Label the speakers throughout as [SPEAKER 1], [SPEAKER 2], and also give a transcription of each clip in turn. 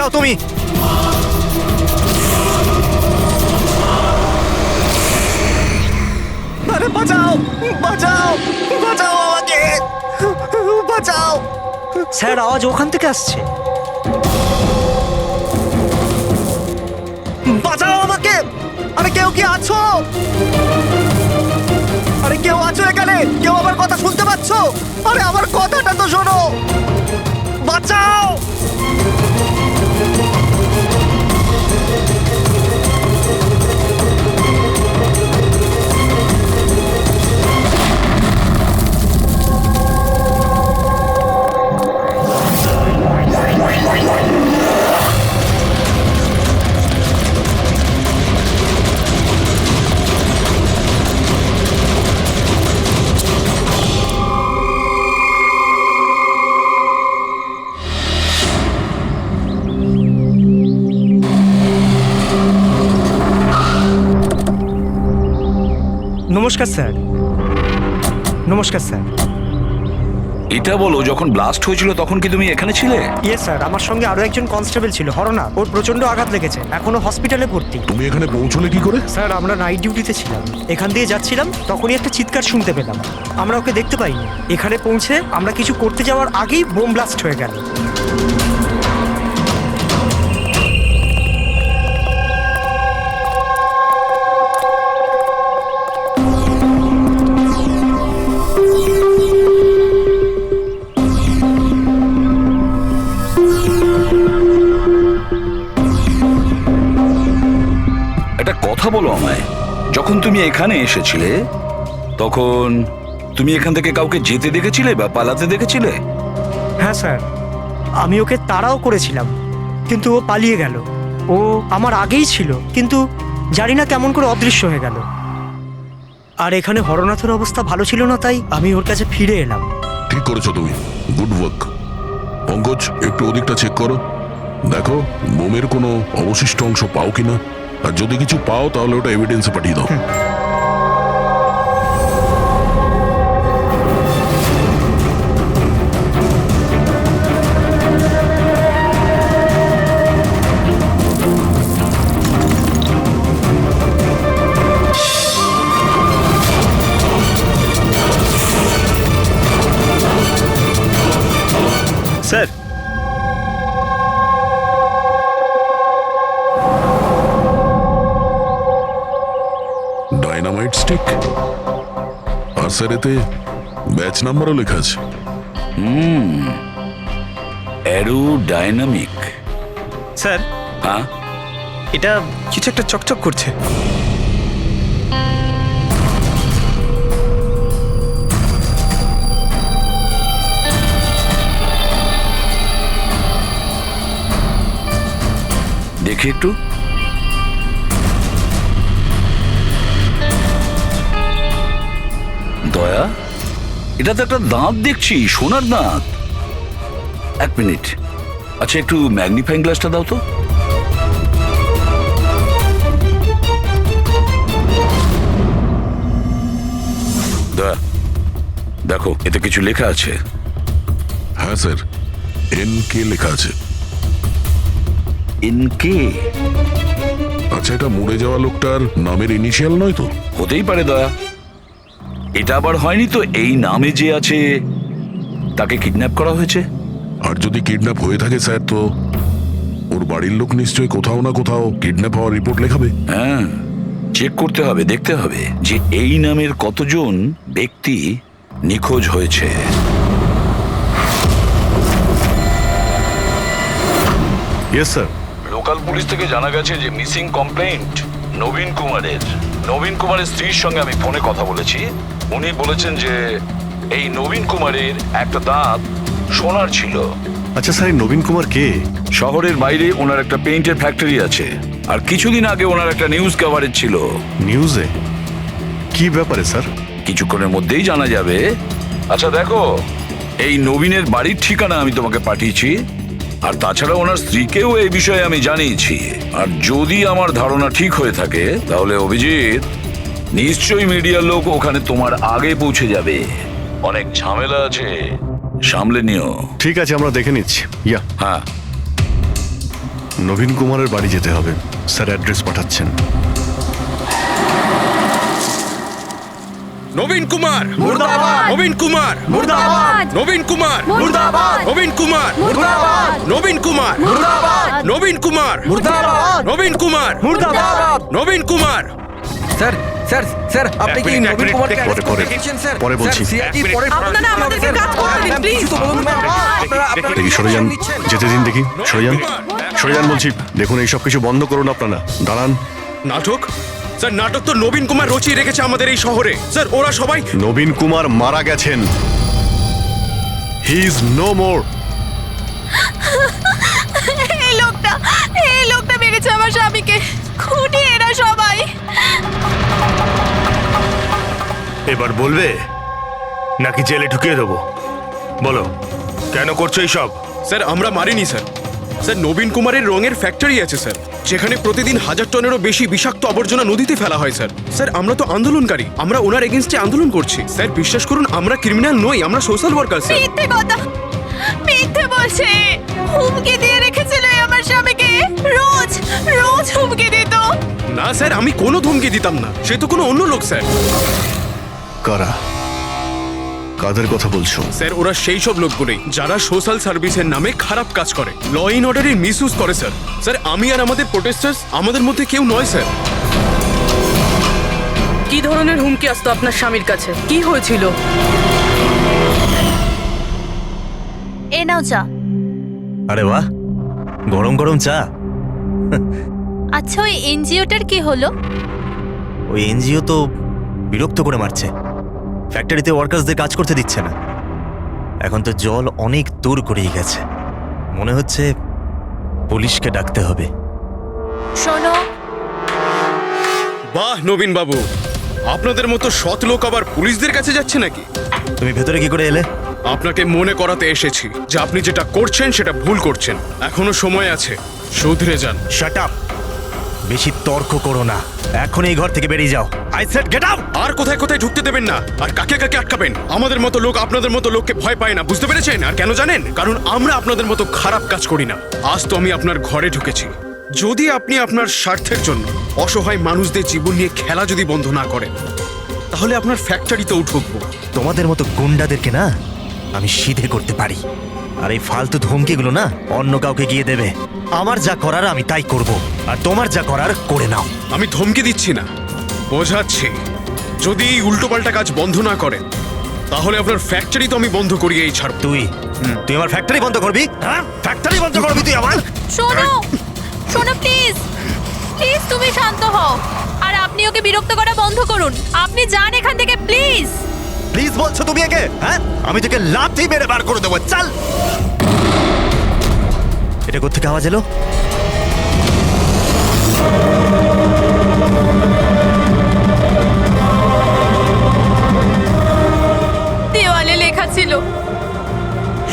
[SPEAKER 1] বাঁচাও তুমি। আরে বাঁচাও, বাঁচাও, বাঁচাও আমাকে, বাঁচাও।
[SPEAKER 2] স্যার, আওয়াজ ওখান থেকে আসছে।
[SPEAKER 1] বাঁচাও আমাকে। আরে কেউ কি আছো? আরে কেউ আছো এখানে? কেউ আমার কথা শুনতে পাচ্ছ? আরে আমার কথাটা তো শোনো, বাঁচাও।
[SPEAKER 2] নমস্কার স্যার। নমস্কার স্যার।
[SPEAKER 3] এটা বলো, যখন ব্লাস্ট হয়েছিল তখন কি তুমি এখানে ছিলে?
[SPEAKER 2] ইয়েস স্যার, আমার সঙ্গে আরো একজন কনস্টেবল ছিল, হরনা। ওর প্রচন্ড আঘাত লেগেছে, এখনো হসপিটালে ভর্তি।
[SPEAKER 4] তুমি এখানে পৌঁছলে কি করে?
[SPEAKER 2] স্যার, আমরা নাইট ডিউটিতে ছিলাম, এখান দিয়ে যাচ্ছিলাম, তখনই একটা চিৎকার শুনতে পেলাম। আমরা ওকে দেখতে পাইনি। এখানে পৌঁছে আমরা কিছু করতে যাওয়ার আগেই বোম ব্লাস্ট হয়ে গেল।
[SPEAKER 3] একটা কথা বলো আমায়, যখন তুমি এখানে এসেছিলে তখন তুমি এখান থেকে কাউকে যেতে দেখেছিলে বা পালাতে দেখেছিলে?
[SPEAKER 2] হ্যাঁ স্যার, আমি ওকে তাড়াও করেছিলাম, কিন্তু ও পালিয়ে গেল। ও আমার আগেই ছিল, কিন্তু জানি না কেমন করে অদৃশ্য হয়ে গেল। আর এখানে হরনাথের অবস্থা ভালো ছিল না, তাই আমি ওর কাছে ফিরে এলাম।
[SPEAKER 4] ঠিক করেছো তুমি, গুড ওয়ার্ক। পঙ্কজ, একটু ওদিকটা চেক করো, দেখো বোমের কোনো অবশিষ্ট অংশ পাও কিনা, আর যদি কিছু পাও তাহলে ওটা এভিডেন্সে পাঠিয়ে দাও।
[SPEAKER 1] স্যার,
[SPEAKER 4] ডাইনামাইট স্টিক, আর স্যার এতে ব্যাচ নাম্বারও লেখা আছে।
[SPEAKER 3] Arrow dynamic.
[SPEAKER 1] স্যার
[SPEAKER 3] হ্যাঁ,
[SPEAKER 1] এটা কিছু একটা চকচক করছে।
[SPEAKER 3] দেখি একটু। দয়া, এটা তো একটা দাঁত দেখছি, সোনার দাঁত। এক মিনিট, আচ্ছা একটু ম্যাগনিফাইং গ্লাসটা দাও তো। দয়া, দেখো এতে কিছু লেখা আছে।
[SPEAKER 4] হ্যাঁ স্যার, NK লেখা আছে।
[SPEAKER 3] এনকে?
[SPEAKER 4] আচ্ছা, এটা মরে যাওয়া লোকটার নামের ইনিশিয়াল নয় তো?
[SPEAKER 3] হতেই পারে দয়া। এটা আবার হয়নি তো এই নামে যে আছে তাকে কিডন্যাপ করা হয়েছে?
[SPEAKER 4] আর যদি কিডন্যাপ হয়ে থাকে স্যার, তো ওর বাড়ির লোক নিশ্চয়ই কোথাও না কোথাও কিডন্যাপ হওয়ার রিপোর্ট লেখাবে।
[SPEAKER 3] হ্যাঁ, চেক করতে হবে, দেখতে হবে যে এই নামের কতজন ব্যক্তি নিখোঁজ হয়েছে।
[SPEAKER 4] Yes sir.
[SPEAKER 3] লোকাল পুলিশ থেকে জানা গেছে যে মিসিং কমপ্লেইন্ট নবীন কুমারের। নবীন কুমারের স্ত্রীর সঙ্গে আমি ফোনে কথা বলেছি। উনি বলেছেন যে এই নবীন কুমারের একটা দাঁত সোনার ছিল।
[SPEAKER 5] আচ্ছা স্যার, নবীন কুমার কে?
[SPEAKER 3] শহরের বাইরে ওনার একটা পেইন্টের ফ্যাক্টরি আছে, আর কিছুদিন আগে ওনার একটা নিউজ কভারেজ ছিল।
[SPEAKER 5] নিউজে? কি ব্যাপারে স্যার?
[SPEAKER 3] কিছুক্ষণের মধ্যেই জানা যাবে। আচ্ছা দেখো, এই নবীনের বাড়ির ঠিকানা আমি তোমাকে পাঠিয়েছি, আর তাছাড়া ওনার স্ত্রীকেও এই বিষয়ে আমি জানিয়েছি। আর যদি আমার ধারণা ঠিক হয়ে থাকে তাহলে অভিজিৎ, নিশ্চয়ই মিডিয়ার লোক ওখানে তোমার আগে পৌঁছে যাবে। অনেক ঝামেলা আছে, সামলে নিও।
[SPEAKER 5] ঠিক আছে, আমরা দেখে নিচ্ছি। ইয়া।
[SPEAKER 3] হ্যাঁ।
[SPEAKER 5] নবীন কুমারের বাড়ি যেতে হবে। স্যার অ্যাড্রেস পাঠাচ্ছেন।
[SPEAKER 6] নবীন কুমার
[SPEAKER 1] মুর্দাবাদ!
[SPEAKER 6] নবীন কুমার
[SPEAKER 1] মুর্দাবাদ!
[SPEAKER 6] নবীন কুমার
[SPEAKER 1] মুর্দাবাদ!
[SPEAKER 6] নবীন কুমার
[SPEAKER 1] মুর্দাবাদ!
[SPEAKER 6] নবীন কুমার
[SPEAKER 1] মুর্দাবাদ!
[SPEAKER 6] নবীন কুমার
[SPEAKER 1] মুর্দাবাদ!
[SPEAKER 6] নবীন কুমার
[SPEAKER 1] মুর্দাবাদ!
[SPEAKER 6] নবীন কুমার
[SPEAKER 7] স্যার স্যার স্যার আপনি কি নবীন কুমারকে
[SPEAKER 5] পরে,
[SPEAKER 7] arrest
[SPEAKER 5] পরে।
[SPEAKER 7] করতে দেখেছেন, স্যার?
[SPEAKER 5] পরে বলছি।
[SPEAKER 7] স্যার, CID পরে
[SPEAKER 8] আপনারা আমাদেরকে কাজ করতে দিন, প্লিজ।
[SPEAKER 7] কিছু তো বলুন, ম্যাম। আপনারা
[SPEAKER 5] দেখি সরে যান, যেতে দিন দেখি। সরে যান, সরে যান বলছি। দেখুন এই সব কিছু বন্ধ করুন আপনারা। দাঁড়ান।
[SPEAKER 6] নাটক স্যার, নাটক তো নবীন কুমার রচিয়ে রেখেছে আমাদের এই শহরে। স্যার ওরা সবাই
[SPEAKER 5] নবীন কুমার মারা গেছেন। He is no more.
[SPEAKER 8] এই লোকটা মেরেছে আমার স্বামীকে। খুনি এরা সবাই।
[SPEAKER 9] এবার বলবে নাকি জেলে ঢুকিয়ে দেবো? বলো, কেন করছো এইসব?
[SPEAKER 6] স্যার আমরা মারিনি স্যার। স্যার নবীন কুমারের রঙের ফ্যাক্টরি আছে স্যার, যেখানে প্রতিদিন 1000 টনেরও বেশি বিষাক্ত আবর্জনা নদীতে ফেলা হয় স্যার। স্যার আমরা তো আন্দোলনকারী, আমরা ওনার এগেনস্টে আন্দোলন করছি। স্যার বিশ্বাস করুন, আমরা ক্রিমিনাল নই, আমরা সোশ্যাল ওয়ার্কার স্যার।
[SPEAKER 8] মিথ্যে কথা, মিথ্যে বলছে। হুমকি দিয়ে রেখেছিল আমার স্বামীকে। রোজ রোজ হুমকি দিত।
[SPEAKER 6] না স্যার, আমি কোনো ধমকি দিতাম না, সে তো কোনো অন্য লোক স্যার।
[SPEAKER 5] কারা? কাদের কথা বলছো?
[SPEAKER 6] স্যার ওরা সেই সব লোকগুলোই যারা সোশ্যাল সার্ভিসের নামে খারাপ কাজ করে, ল ইন অর্ডারের মিসইউজ করে স্যার। স্যার আমি আর আমাদের প্রোটেস্টার্স আমাদের মধ্যে কেউ নয় স্যার।
[SPEAKER 10] কি ধরনের হুমকি আসতো আপনার স্বামীর কাছে? কি হয়েছিল?
[SPEAKER 8] এ নাও চা।
[SPEAKER 11] আরে বাহ, গরম গরম চা।
[SPEAKER 8] আচ্ছা, ওই এনজিওটার কি হলো?
[SPEAKER 11] ওই এনজিও তো বিরক্ত করে মারছে, ফ্যাক্টরিতে ওয়ার্কার্সদের কাজ করতে দিচ্ছে না। এখন তো জল অনেক দূর গড়িয়ে গেছে, মনে হচ্ছে পুলিশকে ডাকতে হবে।
[SPEAKER 8] শোনো,
[SPEAKER 6] বাহ নবীন বাবু, আপনাদের মতো সৎ লোক আবার পুলিশদের কাছে যাচ্ছে নাকি?
[SPEAKER 11] তুমি ভেতরে কি করে এলে?
[SPEAKER 6] আপনাকে মনে করাতে এসেছি যে আপনি যেটা করছেন সেটা ভুল করছেন। এখনো সময় আছে, শুধরে যান।
[SPEAKER 11] শাট আপ, বেশি তর্ক করো না। এখন এই ঘর থেকে বেরিয়ে যাও। I said get out.
[SPEAKER 6] আর কোথায় কোথায় ঢুকতে দেবেন না, আর কাকে কাকে আটকাবেন। আমাদের মতো লোক আপনাদের মতো লোককে ভয় পায় না, বুঝতে পেরেছেন? আর কেন জানেন? কারণ আমরা আপনাদের মতো খারাপ কাজ করি না। আজ তো আমি আপনার ঘরে ঢুকেছি। যদি আপনি আপনার স্বার্থের জন্য অসহায় মানুষদের জীবন নিয়ে খেলা যদি বন্ধ না করেন, তাহলে আপনার ফ্যাক্টরিতেও ঢুকবো।
[SPEAKER 11] তোমাদের মতো গুন্ডাদেরকে না আমি সিধে করতে পারি, আর এই ফালতু ধমকিগুলো না অন্য কাউকে গিয়ে দেবে। আমার যা করার আমি তাই করব, আর তোমার যা করার করে নাও।
[SPEAKER 6] আমি ধমকি দিচ্ছি না, বোঝাচ্ছি। যদি এই উল্টোপাল্টা কাজ বন্ধ না করেন, তাহলে আপনার ফ্যাক্টরি তো আমি বন্ধ করিয়েই ছাড়ব।
[SPEAKER 11] তুই আমার ফ্যাক্টরি বন্ধ করবি? হ্যাঁ, ফ্যাক্টরি বন্ধ করবি তুই আমার?
[SPEAKER 8] শোনো, শোনো প্লিজ, প্লিজ তুমি শান্ত হও। আর আপনি ওকে বিরক্ত করা বন্ধ করুন। আপনি যান এখান থেকে প্লিজ।
[SPEAKER 11] প্লিজ বলছো তুমি একে? হ্যাঁ, আমি তোকে লাথি মেরে বার করে দেবো। চল। এটা কোত্থেকে আওয়াজ এলো?
[SPEAKER 8] দেওয়ালে লেখা ছিল,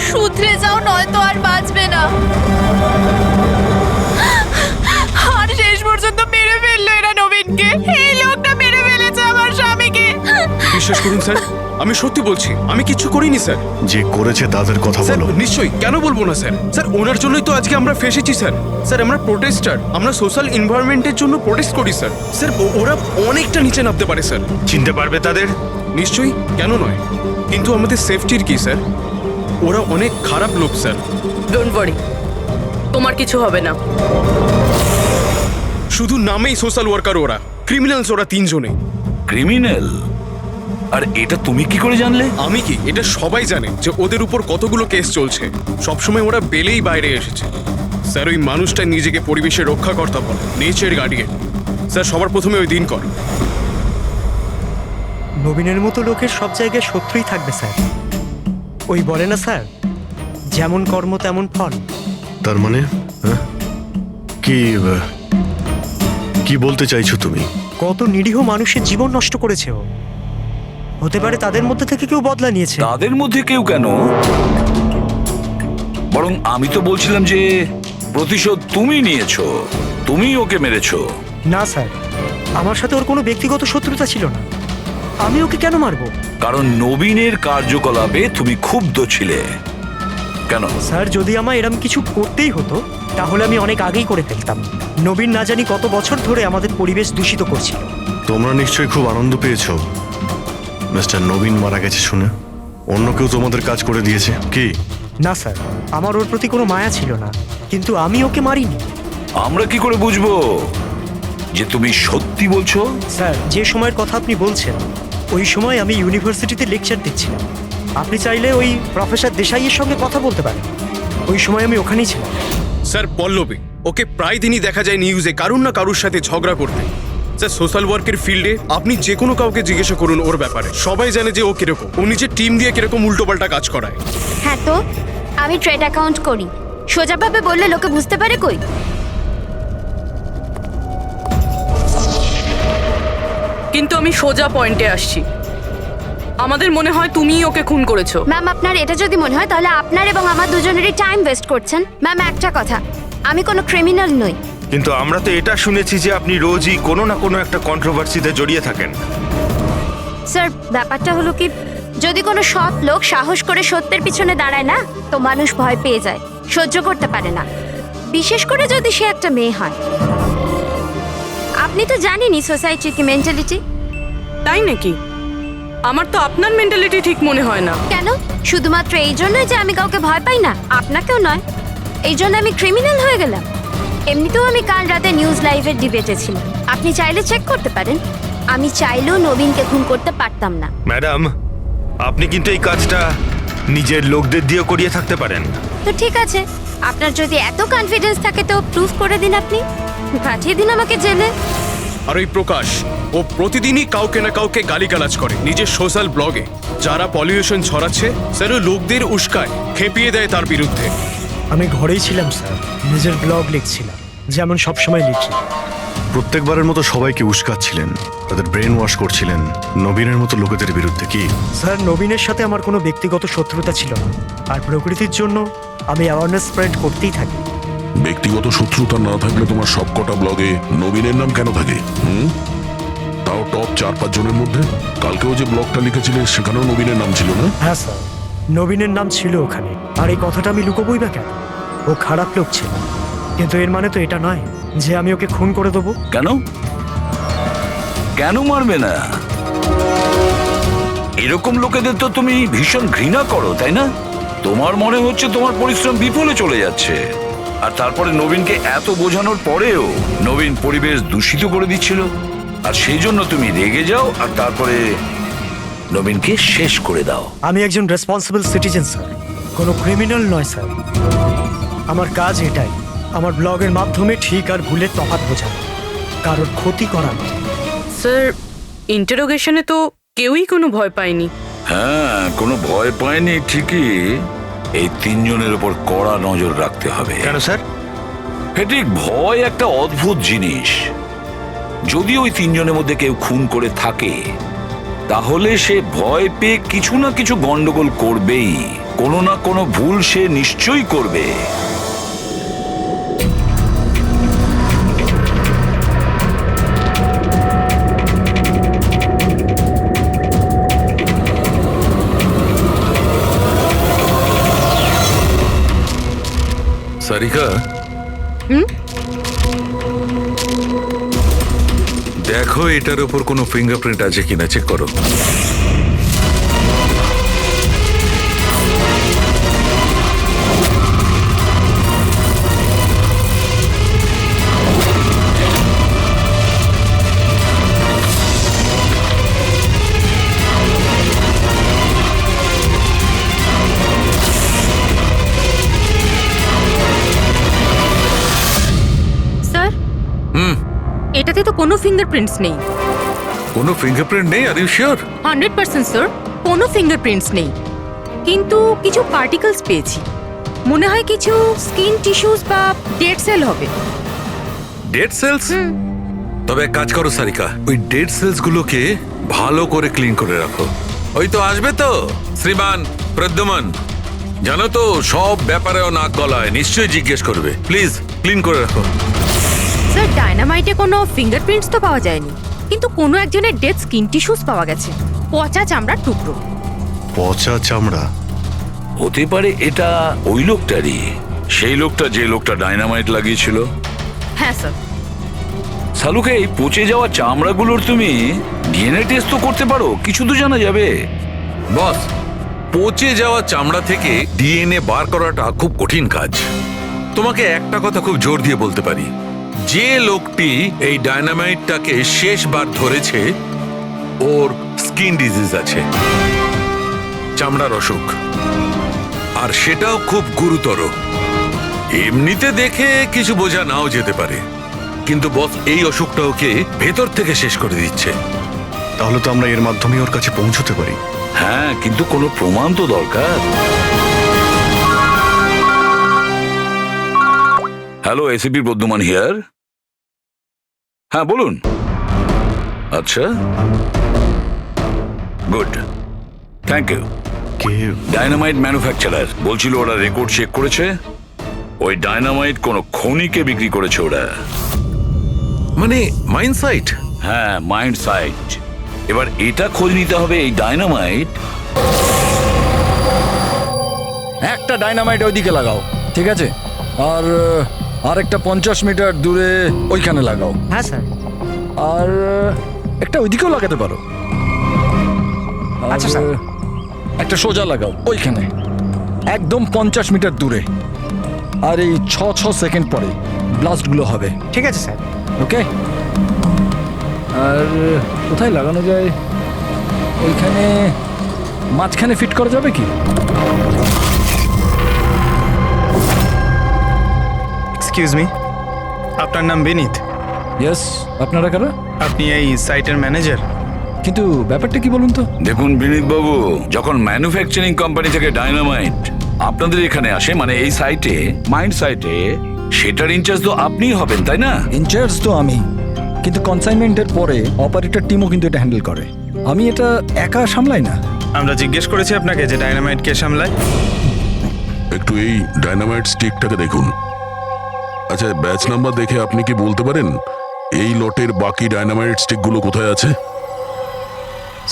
[SPEAKER 8] শুধরে যাও নয়তো আর বাঁচবে না। আর শেষ পর্যন্ত মেরে ফেললো এরা নবীনকে। এই লোকটা মেরে ফেলেছে আমার স্বামীকে।
[SPEAKER 6] বিশ্বাস করুন স্যার, আমি সত্যি বলছি, আমি কিচ্ছু করিনি স্যার।
[SPEAKER 5] যে করেছে তাদের কথা
[SPEAKER 6] স্যার
[SPEAKER 5] বলো।
[SPEAKER 6] নিশ্চয়ই, কেন বলবো না স্যার। স্যার ওনার জন্যই তো আজকে আমরা ফেসেছি স্যার। স্যার আমরা প্রোটেস্টার, আমরা সোশ্যাল এনভায়রনমেন্টের জন্য প্রোটেস্ট করি স্যার। স্যার ওরা অনেকটা নিচে নামতে পারে স্যার।
[SPEAKER 9] চিনতে পারবে তাদের?
[SPEAKER 6] নিশ্চয়ই, কেন নয়, কিন্তু আমাদের সেফটির কি স্যার? ওরা অনেক খারাপ লোক স্যার।
[SPEAKER 10] ডোন্ট ওয়ারি, তোমার কিছু হবে না।
[SPEAKER 6] শুধু নামেই সোশ্যাল ওয়ার্কার ওরা, ক্রিমিনালস ওরা তিনজনে।
[SPEAKER 3] ক্রিমিনাল? আর এটা তুমি কি করে জানলে?
[SPEAKER 6] আমি কি, এটা সবাই জানে যে ওদের উপর কতগুলো কেস চলছে। সবসময় ওরা বেলেই বাইরে এসেছে স্যার। ওই মানুষটা নিজেকে পরিবেশের রক্ষাকর্তা বলে, নেচার গার্ডিয়ান। স্যার সবার প্রথমে ওই দিন কর।
[SPEAKER 2] নবীনের মতো লোকের সব জায়গায় শত্রুই থাকবে স্যার। ওই বলে না স্যার, যেমন কর্ম তেমন ফল।
[SPEAKER 5] তার মানে হ্যাঁ? কি বলতে চাইছো তুমি?
[SPEAKER 2] কত নিরীহ মানুষের জীবন নষ্ট করেছে ও। হতে পারে তাদের মধ্যে থেকে কেউ বদলা নিয়েছে।
[SPEAKER 3] তাদের মধ্যে কেউ কেন, বরং আমি তো বলছিলাম যে প্রতিশোধ তুমি নিয়েছো, তুমি ওকে মেরেছো।
[SPEAKER 2] না স্যার, আমার সাথে ওর কোনো ব্যক্তিগত শত্রুতা ছিল না। আমি ওকে কেন মারবো?
[SPEAKER 3] কারণ নবীনের কার্যকলাপে তুমি ক্ষুব্ধ ছিলে। কেন?
[SPEAKER 2] স্যার যদি আমায় এরম কিছু করতেই হতো তাহলে আমি অনেক আগেই করে ফেলতাম। নবীন না জানি কত বছর ধরে আমাদের পরিবেশ দূষিত করছিল।
[SPEAKER 5] তোমরা নিশ্চয়ই খুব আনন্দ পেয়েছো মিস্টার নবীন মারা গেছে শুনে। অন্য কেউ তোমাদের কাজ করে দিয়েছে কি?
[SPEAKER 2] না স্যার, আমার ওর প্রতি কোনো মায়া ছিল না, কিন্তু আমি ওকে মারিনি।
[SPEAKER 3] আমরা কি করে বুঝবো যে তুমি সত্যি বলছো?
[SPEAKER 2] স্যার, যে সময়ের কথা আপনি বলছেন ওই সময় আমি ইউনিভার্সিটিতে লেকচার দিচ্ছিলাম। আপনি চাইলে ওই প্রফেসর দেশাইয়ের সঙ্গে কথা বলতে পারেন। ওই সময় আমি ওখানেই ছিলাম।
[SPEAKER 6] স্যার পল্লবী, ওকে প্রায় দিনই দেখা যায় নিউজে কারুর না কারুর সাথে ঝগড়া করতে। স্যার সোশ্যাল ওয়ার্কের ফিল্ডে আপনি যে কোনো কাউকে জিজ্ঞাসা করুন ওর ব্যাপারে, সবাই জানে যে ও কিরকম, ও নিজের টিম দিয়ে কিরকম উল্টোপাল্টা কাজ করায়।
[SPEAKER 12] হ্যাঁ তো আমি ট্রেড অ্যাকাউন্ট করি, সোজাভাবে বললে লোকে বুঝতে পারে কই।
[SPEAKER 10] কিন্তু আমি সোজা পয়েন্টে আসছি। আমাদের মনে হয় তুমিই ওকে খুন করেছো।
[SPEAKER 12] ম্যাম আপনার এটা যদি মনে হয় তাহলে আপনার এবং আমার দুজনেরই টাইম ওয়েস্ট করছেন। ম্যাম একটা কথা, আমি কোনো ক্রিমিনাল নই।
[SPEAKER 9] কিন্তু আমরা তো এটা শুনেছি যে আপনি রোজই কোনো না কোনো একটা কন্ট্রোভার্সিতে জড়িয়ে থাকেন।
[SPEAKER 12] স্যার ব্যাপারটা হলো কি, যদি কোনো সৎ লোক সাহস করে সত্যের পিছনে দাঁড়ায় না, তো মানুষ ভয় পেয়ে যায়, সহ্য করতে পারে না, বিশেষ করে যদি সে একটা মেয়ে হয়। আপনি তো জানেনই সোসাইটির কি মেন্টালিটি।
[SPEAKER 10] তাই নাকি? আমার তো আপনার মেন্টালিটি ঠিক মনে হয় না।
[SPEAKER 12] কেন? শুধুমাত্র এই জন্যই যে আমি কাউকে ভয় পাই না? আপনাকেও নয়। এই জন্য আমি ক্রিমিনাল হয়ে গেলাম? এমনিতেও আমি কাল রাতে নিউজ লাইভের ডিবেটে ছিলাম, আপনি চাইলে চেক করতে পারেন। আমি চাইলেও নবীনকে খুন করতে পারতাম না।
[SPEAKER 9] ম্যাডাম, আপনি কিন্তু এই কাজটা নিজের লোকদের দিয়ে করিয়ে থাকতে পারেন।
[SPEAKER 12] তো ঠিক আছে, আপনার যদি এত কনফিডেন্স থাকে তো প্রুফ করে দিন, আপনি পাঠিয়ে দিন আমাকে জেলে।
[SPEAKER 6] আর ওই প্রকাশ, ও প্রতিদিনই কাউকে না কাউকে গালিগালাজ করে নিজের সোশ্যাল ব্লগে। যারা পলিউশন ছড়াচ্ছে স্যার ও লোকদের উস্কায়, খেপিয়ে দেয় তার বিরুদ্ধে।
[SPEAKER 2] আমি ঘরেই ছিলাম স্যার, নিজের ব্লগ লিখছিলাম, যেমন সবসময় লিখি।
[SPEAKER 5] প্রত্যেকবারের মতো সবাইকে উস্কাচ্ছিলেন, তাদের ব্রেন ওয়াশ করছিলেন নবীনের মতো লোকেদের বিরুদ্ধে কি?
[SPEAKER 2] স্যার, নবীনের সাথে আমার কোনো ব্যক্তিগত শত্রুতা ছিল না, আর প্রকৃতির জন্য আমি অ্যাওয়ারনেস স্প্রেড করতেই থাকি।
[SPEAKER 4] ব্যক্তিগত শত্রুতা না থাকলে তোমার সবকটা ব্লগে নবীনের নাম কেন থাকে? তাও টপ 4-5 জনের মধ্যে। কালকেও যে ব্লগটা লিখেছিলে সেখানেও নবীনের নাম ছিল না?
[SPEAKER 2] হ্যাঁ স্যার, নবীনের নাম ছিল ওখানে। আর এই কথাটা আমি লুকোবই বা কেন? ও খারাপ লোক ছিল, কিন্তু এর মানে তো এটা নয় যে আমি ওকে খুন করে দেবো।
[SPEAKER 3] কেন? কেন মারবে না? এরকম লোকেদের তো তুমি ভীষণ ঘৃণা করো, তাই না? তোমার মনে হচ্ছে তোমার পরিশ্রম বিফলে চলে যাচ্ছে, আর তারপরে নবীনকে এত বোঝানোর পরেও নবীন পরিবেশ দূষিত করে দিচ্ছিল, আর সেই জন্য তুমি রেগে যাও আর তারপরে নবীনকে শেষ করে দাও।
[SPEAKER 2] আমি একজন রেসপন্সিবল সিটিজেন স্যার, কোনো ক্রিমিনাল নয় স্যার। আমার কাজ এটাই, আমার ব্লগের মাধ্যমে ঠিক আর ভুলের তফাৎ বোঝানো, কারোর ক্ষতি করা নয়।
[SPEAKER 10] স্যার, ইন্টারোগেশনে তো কেউই কোনো ভয় পায়নি।
[SPEAKER 3] হ্যাঁ, কোনো ভয় পায়নি ঠিকই। এই 3 জনের উপর কড়া নজর রাখতে হবে।
[SPEAKER 9] কেন স্যার?
[SPEAKER 3] ঠিক, ভয় একটা অদ্ভুত জিনিস। যদি ওই 3 জনের মধ্যে কেউ খুন করে থাকে, তাহলে সে ভয় পেয়ে কিছু না কিছু গন্ডগোল করবেই, কোনো না কোনো ভুল সে নিশ্চয়ই করবে।
[SPEAKER 13] সারিকা, দেখো এটার উপর কোনো ফিঙ্গারপ্রিন্ট আছে কিনা, চেক করো।
[SPEAKER 8] স্যার, এটাতে তো কোনো ফিঙ্গারপ্রিন্টস নেই।
[SPEAKER 13] কোনো ফিঙ্গারপ্রিন্ট নেই? Are you sure?
[SPEAKER 8] 100% স্যার, কোনো ফিঙ্গারপ্রিন্টস নেই, কিন্তু কিছু পার্টিকেলস পেয়েছি। মনে হয় কিছু স্কিন টিস্যুস বা ডেড সেল হবে।
[SPEAKER 13] Dead cells? তবে এক কাজ করো সারিকা, ওই ডেড সেলস গুলোকে ভালো করে ক্লিন করে রাখো। ওই তো আসবে তো শ্রীমান প্রদ্যুমন, জানো তো সব ব্যাপারেও নাক গলায়, নিশ্চয়ই জিজ্ঞেস করবে। প্লিজ ক্লিন করে রাখো।
[SPEAKER 8] স্যার, ডায়নামাইটে কোনো ফিঙ্গারপ্রিন্টস তো পাওয়া যায়নি, কিন্তু কোনো একজনের ডেড স্কিন টিস্যুস পাওয়া গেছে, পচা চামড়ার টুকরো।
[SPEAKER 5] পচা চামড়া?
[SPEAKER 3] হতে পারে এটা ওই লোকটারই, সেই লোকটা যে লোকটা ডাইনামাইট লাগিয়েছিল?
[SPEAKER 10] হ্যাঁ স্যার।
[SPEAKER 3] সালুকে এই পচে যাওয়া চামড়াগুলোর তুমি ডিএনএ টেস্ট তো করতে পারো, কিছু তো জানা যাবে।
[SPEAKER 13] বস, পচে যাওয়া চামড়া থেকে ডিএনএ বার করাটা খুব কঠিন কাজ। তোমাকে একটা কথা খুব জোর দিয়ে বলতে পারি, যে লোকটি এই ডায়নামাইটটাকে শেষবার ধরেছে ওর স্কিন ডিজিজ আছে, চামড়ার অসুখ, আর সেটাও খুব গুরুতর। এমনিতে দেখে কিছু বোঝা নাও যেতে পারে, কিন্তু বস এই অসুখটা ওকে ভেতর থেকে শেষ করে দিচ্ছে।
[SPEAKER 5] তাহলে তো আমরা এর মাধ্যমে ওর কাছে পৌঁছতে পারি।
[SPEAKER 3] হ্যাঁ, কিন্তু কোনো প্রমাণ তো দরকার। Hello, ACP Bardhaman here. হ্যাঁ বলুন। আচ্ছা, good, thank you. Dynamite manufacturer বলছিল ওরা রেকর্ড চেক করেছে, ওই ডায়নামাইট কোনো খনিকে বিক্রি করেছে ওরা।
[SPEAKER 13] মানে মাইন সাইট?
[SPEAKER 3] হ্যাঁ, মাইন্ড সাইট। এবার এটা খোঁজ নিতে হবে এই ডায়নামাইট।
[SPEAKER 7] একটা ডাইনামাইট ওইদিকে লাগাও, ঠিক আছে? আর আরেকটা 50 মিটার দূরে ওইখানে লাগাও।
[SPEAKER 2] হ্যাঁ স্যার।
[SPEAKER 7] আর একটা ওইদিকেও লাগাতে পারো।
[SPEAKER 2] আচ্ছা স্যার।
[SPEAKER 7] একটা সোজা লাগাও ওইখানে, একদম 50 মিটার দূরে। আর এই 6 সেকেন্ড পরে ব্লাস্টগুলো হবে।
[SPEAKER 2] ঠিক আছে স্যার।
[SPEAKER 7] ওকে। আর কোথায় লাগানো যায়? ওইখানে মাঝখানে ফিট করা যাবে কি?
[SPEAKER 6] এক্সকিউজ মি, আপনার নাম বিনীত?
[SPEAKER 7] ইয়েস। আপনারা কারা?
[SPEAKER 6] আপনি এই সাইটের ম্যানেজার?
[SPEAKER 7] কিন্তু ব্যাপারটা কি বলুন তো?
[SPEAKER 3] দেখুন বিনীত বাবু, যখন ম্যানুফ্যাকচারিং কোম্পানি থেকে ডায়নামাইট আপনাদের এখানে আসে, মানে এই সাইটে, মাইন্ড সাইটে, সেটার ইনচার্জ তো আপনিই হবেন, তাই না?
[SPEAKER 7] ইনচার্জ তো আমি, কিন্তু কনসাইনমেন্টের পরে অপারেটর টিমও কিন্তু এটা হ্যান্ডেল করে। আমি এটা একা সামলাই না।
[SPEAKER 6] আমরা জিজ্ঞেস করেছি আপনাকে যে ডায়নামাইট কে সামলায়।
[SPEAKER 4] একটু এই ডায়নামাইট স্টিকটাকে দেখুন। আচ্ছা, ব্যাচ নাম্বার দেখে আপনি কি বলতে পারেন এই লটের বাকি ডায়নামাইট স্টিকগুলো কোথায় আছে?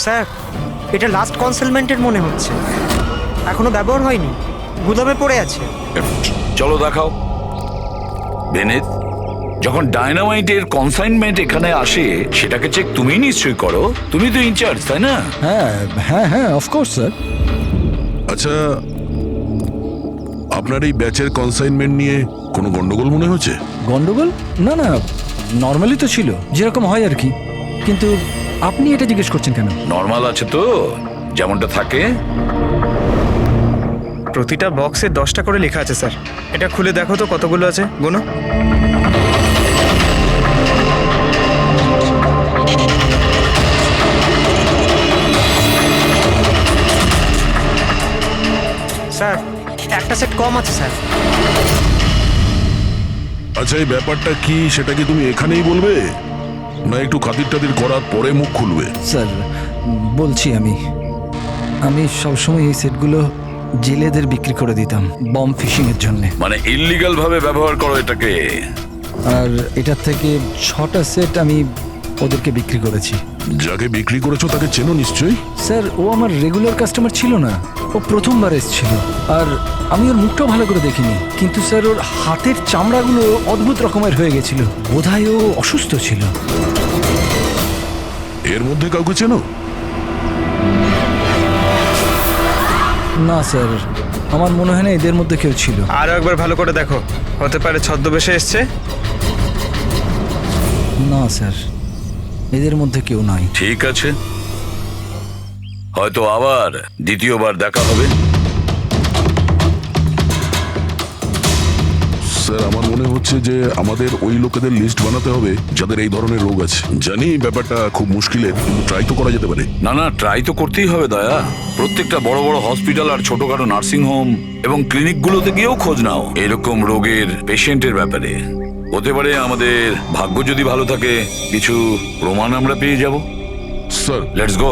[SPEAKER 2] স্যার, এটা লাস্ট কনসেলমেন্টের মনে হচ্ছে, এখনো ব্যবহার হয়নি, গুদামে পড়ে আছে।
[SPEAKER 3] চলো দেখাও। বিনীত, যখন ডায়নামাইটের কনসাইনমেন্ট এখানে আসে, সেটাকে চেক তুমি নিশ্চয়ই করো, তুমি তো ইনচার্জ, তাই না?
[SPEAKER 7] হ্যাঁ হ্যাঁ হ্যাঁ, অফকোর্স স্যার।
[SPEAKER 4] আচ্ছা, আপনার এই ব্যাচের কনসাইনমেন্ট নিয়ে কোনো গন্ডগোল মনে হচ্ছে?
[SPEAKER 7] গন্ডগোল? না না, নর্মালি তো ছিল, যেরকম হয় আর কি। কিন্তু আপনি এটা জিজ্ঞেস করছেন কেন?
[SPEAKER 3] নর্মাল আছে তো, যেমনটা থাকে।
[SPEAKER 6] প্রতিটা বক্সে 10টা করে লেখা আছে স্যার। এটা খুলে দেখো তো কতগুলো আছে, গুনো।
[SPEAKER 2] স্যার, একটা সেট কম আছে স্যার।
[SPEAKER 4] আচ্ছা, এই ব্যাপারটা কি সেটা কি তুমি এখানেই বলবে, না একটু খাতির টাতির করার পরে মুখ খুলবে?
[SPEAKER 7] স্যার বলছি, আমি সবসময় এই সেটগুলো জেলেদের বিক্রি করে দিতাম বম ফিশিং এর জন্য।
[SPEAKER 3] মানে ইল্লিগাল ভাবে ব্যবহার করো এটাকে।
[SPEAKER 7] আর এটার থেকে 6টা সেট আমি ওদেরকে বিক্রি করেছি।
[SPEAKER 4] যাকে বিক্রি করেছো তাকে চেনো নিশ্চয়ই?
[SPEAKER 7] স্যার, ও আমার রেগুলার কাস্টমার ছিল না, ও প্রথমবার এসেছিল। আর আমি ওর মুখটাও ভালো করে দেখিনি, কিন্তু স্যার ওর হাতের চামড়াগুলো অদ্ভুত রকমের হয়ে গেছিল, বোধহয় ও অসুস্থ ছিল।
[SPEAKER 4] এর মধ্যে কাউকে চেনো?
[SPEAKER 7] না স্যার, আমার মনে হয় না এদের মধ্যে কেউ ছিল।
[SPEAKER 6] আরো একবার ভালো করে দেখো, হতে পারে ছদ্মবেশে এসছে।
[SPEAKER 7] না স্যার, এদের মধ্যে কেউ নাই।
[SPEAKER 3] ঠিক আছে, হয়তো আবার দ্বিতীয়বার দেখা হবে।
[SPEAKER 4] স্যার, আমার মনে হচ্ছে যে আমাদের ওই লোকেদের লিস্ট বানাতে হবে যাদের এই ধরনের রোগ আছে। জানি ব্যাপারটা খুব মুশকিলের, কিন্তু ট্রাই তো করা যেতে পারে।
[SPEAKER 3] না না, ট্রাই তো করতেই হবে দয়া। প্রত্যেকটা বড় বড় হসপিটাল আর ছোটখাটো নার্সিং হোম এবং ক্লিনিকগুলোতে গিয়েও খোঁজ নাও এরকম রোগের পেশেন্টের ব্যাপারে। হতে পারে আমাদের ভাগ্য যদি ভালো থাকে, কিছু প্রমাণ আমরা পেয়ে যাব।
[SPEAKER 4] Sir,
[SPEAKER 3] let's go.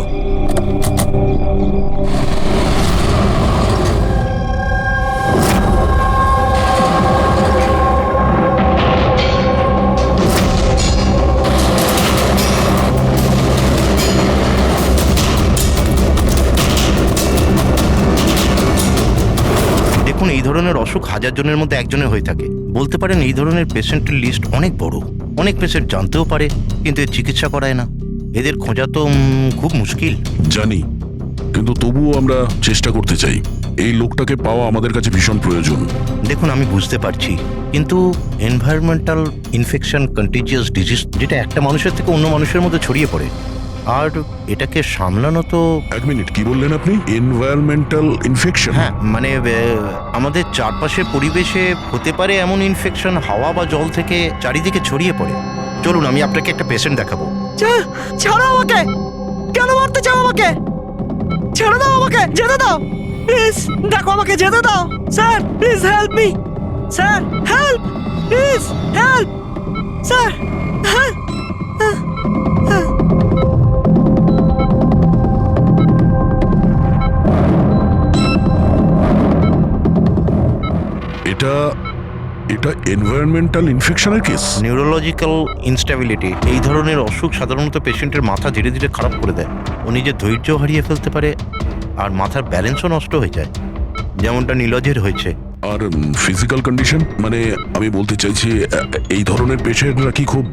[SPEAKER 11] দেখুন, এই ধরনের অসুখ হাজার জনের মধ্যে একজনের হয়ে থাকে। বলতে পারেন এই ধরনের পেশেন্টের লিস্ট অনেক বড়। অনেক পেশেন্ট জানতেও পারে কিন্তু এর চিকিৎসা করায় না। এদের খোঁজা তো খুব মুশকিল।
[SPEAKER 4] জানি, কিন্তু তবুও আমরা চেষ্টা করতে চাই। এই লোকটাকে পাওয়া আমাদের কাছে ভীষণ প্রয়োজন।
[SPEAKER 11] দেখুন, আমি বুঝতে পারছি, কিন্তু এনভায়রনমেন্টাল ইনফেকশন কন্টিজিয়াস ডিজিজ, যেটা একটা মানুষের থেকে অন্য মানুষের মধ্যে ছড়িয়ে পড়ে, আর এটাকে সামলানো তো।
[SPEAKER 4] এক মিনিট, কি বললেন আপনি? Environmental infection?
[SPEAKER 11] হ্যাঁ, মানে আমাদের চারপাশের পরিবেশে হতে পারে এমন ইনফেকশন হাওয়া বা জল থেকে চারিদিকে ছড়িয়ে পড়ে। চলুন, আমি আপনাকে একটা পেশেন্ট দেখাবো।
[SPEAKER 2] ছাড়ো আমাকে! কেন মারতে চাও আমাকে? ছেড়ে দাও আমাকে, যেতে দাও প্লিজ। দেখো, আমাকে যেতে দাও sir, please help me sir, help please, help sir, help.
[SPEAKER 4] এটা এনভায়রনমেন্টাল ইনফেকশনের কেস।
[SPEAKER 11] নিউরোলজিক্যাল ইনস্টেবিলিটি, এই ধরনের অসুখ সাধারণত পেশেন্টের মাথা ধীরে ধীরে খারাপ করে দেয়। ও নিজের ধৈর্য হারিয়ে ফেলতে পারে আর মাথার ব্যালেন্সও নষ্ট হয়ে যায়, যেমনটা নীলজের হয়েছে।
[SPEAKER 4] আর ফিজিক্যাল কন্ডিশন, মানে আমি বলতে চাইছি এই ধরনের পেশেন্টরা কি খুব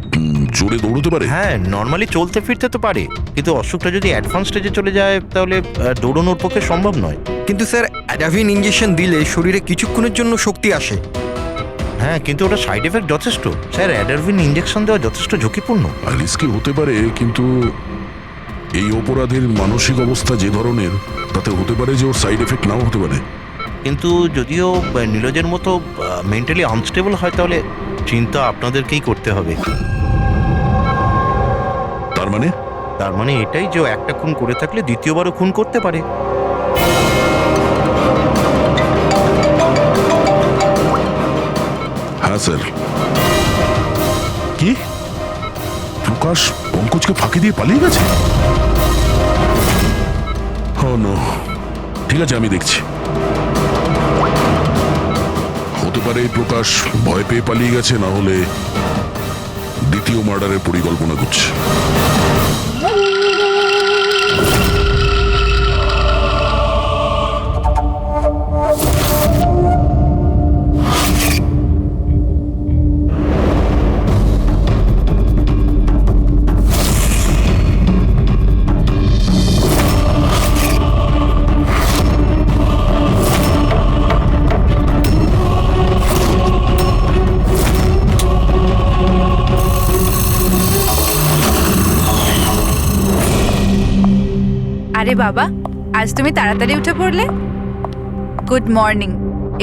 [SPEAKER 4] জোরে দৌড়তে পারে?
[SPEAKER 11] হ্যাঁ, নর্মালি চলতে ফিরতে তো পারে, কিন্তু অসুখটা যদি অ্যাডভান্স স্টেজে চলে যায় তাহলে দৌড়ানোর পক্ষে সম্ভব নয়।
[SPEAKER 1] কিন্তু স্যার, অ্যাডাভিন ইঞ্জেকশন দিলে শরীরে কিছুক্ষণের জন্য শক্তি আসে।
[SPEAKER 11] হ্যাঁ, কিন্তু ওটা সাইড এফেক্ট যথেষ্ট। স্যার, অ্যাডারভিন ইঞ্জেকশন দেওয়া যথেষ্ট ঝুঁকিপূর্ণ।
[SPEAKER 4] রিস্কি হতে পারে, কিন্তু এই অপরাধের মানসিক অবস্থা যে ধরনের, তাতে হতে পারে যে ওর সাইড এফেক্ট নাও হতে পারে।
[SPEAKER 11] কিন্তু যদিও নীলজের মতো মেন্টালি আনস্টেবল হয়, তাহলে চিন্তা আপনাদেরকেই করতে হবে।
[SPEAKER 4] তার
[SPEAKER 11] মানে এটাই যে একটা খুন করে থাকলে দ্বিতীয়বারও খুন করতে পারে।
[SPEAKER 4] হ্যাঁ স্যার। কি প্রকাশ পঙ্কজকে ফাঁকি দিয়ে পালিয়ে গেছে? ও নো, ঠিক আছে, আমি দেখছি। হতে পারে প্রকাশ ভয় পেয়ে পালিয়ে গেছে, না হলে দ্বিতীয় মার্ডারের পরিকল্পনা করছে।
[SPEAKER 8] আরে বাবা, আজ তুমি তাড়াতাড়ি উঠে পড়লে। Good morning.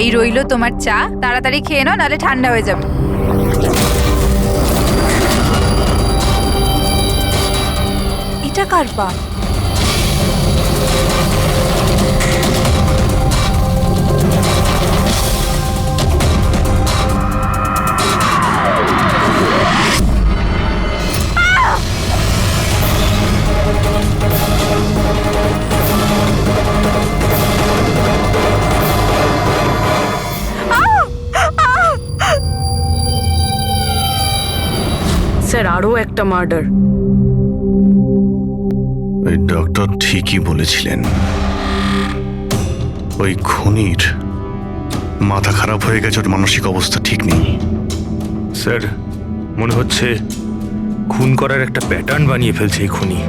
[SPEAKER 8] এই রইলো তোমার চা, তাড়াতাড়ি খেয়ে নাও, নাহলে ঠান্ডা হয়ে যাবে। এটা কার পা?
[SPEAKER 10] স্যার, আরও একটা মার্ডার।
[SPEAKER 5] ওই ডক্টর ঠিকই বলেছিলেন, ওই খুনির মাথা খারাপ হয়ে গেছে, ওর মানসিক অবস্থা ঠিক নেই।
[SPEAKER 9] স্যার, মনে হচ্ছে খুন করার একটা প্যাটার্ন বানিয়ে ফেলছে এই খুনি।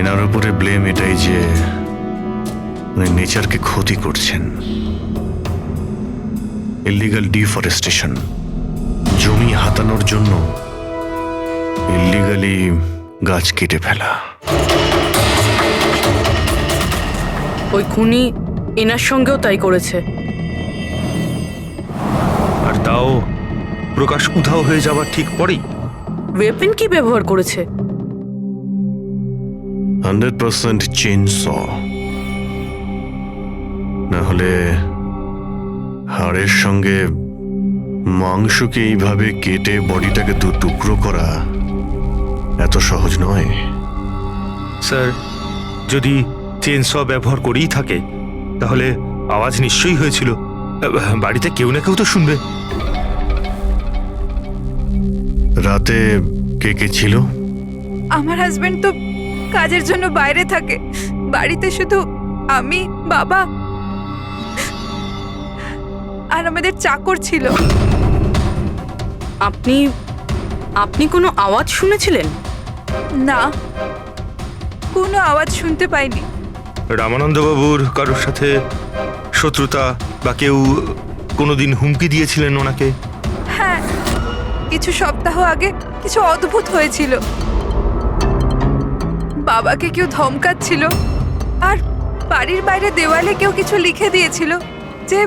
[SPEAKER 5] এনার উপরে ব্লেম এটাই যে উনি নেচারকে ক্ষতি করছেন। ইলিগাল ডিফরেস্টেশন, জমি হাতানোর জন্য ইলিগালি গাছ কেটে ফেলা।
[SPEAKER 10] ওই খুনি এনার সঙ্গেও তাই করেছে।
[SPEAKER 9] আর তাও প্রকাশ উধাও হয়ে যাবার ঠিক পরেই।
[SPEAKER 10] ওয়েপেন কি ব্যবহার করেছে?
[SPEAKER 5] 100% চেইন স, না হলে হাড়ের সঙ্গে মাংসকে এইভাবে কেটে বডিটাকে দু টুকরো করা এত সহজ নয়।
[SPEAKER 9] স্যার, যদি চেনস ব্যবহার করেই থাকে তাহলে আওয়াজ নিশ্চয়ই হয়েছিল। বাড়িতে কেউ না কেউ তো শুনবে। রাতে কে কে ছিল?
[SPEAKER 8] আমার হাজবেন্ড তো কাজের জন্য বাইরে থাকে, বাড়িতে শুধু আমি, বাবা আর আমাদের চাকর ছিল।
[SPEAKER 10] আপনি আপনি কোনো আওয়াজ শুনেছিলেন?
[SPEAKER 8] না, কোনো আওয়াজ শুনতে পাইনি।
[SPEAKER 9] রামানন্দবাবুর কারোর সাথে শত্রুতা বা কেউ কোনোদিন হুমকি দিয়েছিলেন ওনাকে?
[SPEAKER 8] হ্যাঁ, কিছু সপ্তাহ আগে কিছু অদ্ভুত হয়েছিল। বাবাকে কেউ ধমকাচ্ছিল আর বাড়ির বাইরে দেওয়ালে কেউ কিছু লিখে দিয়েছিল যে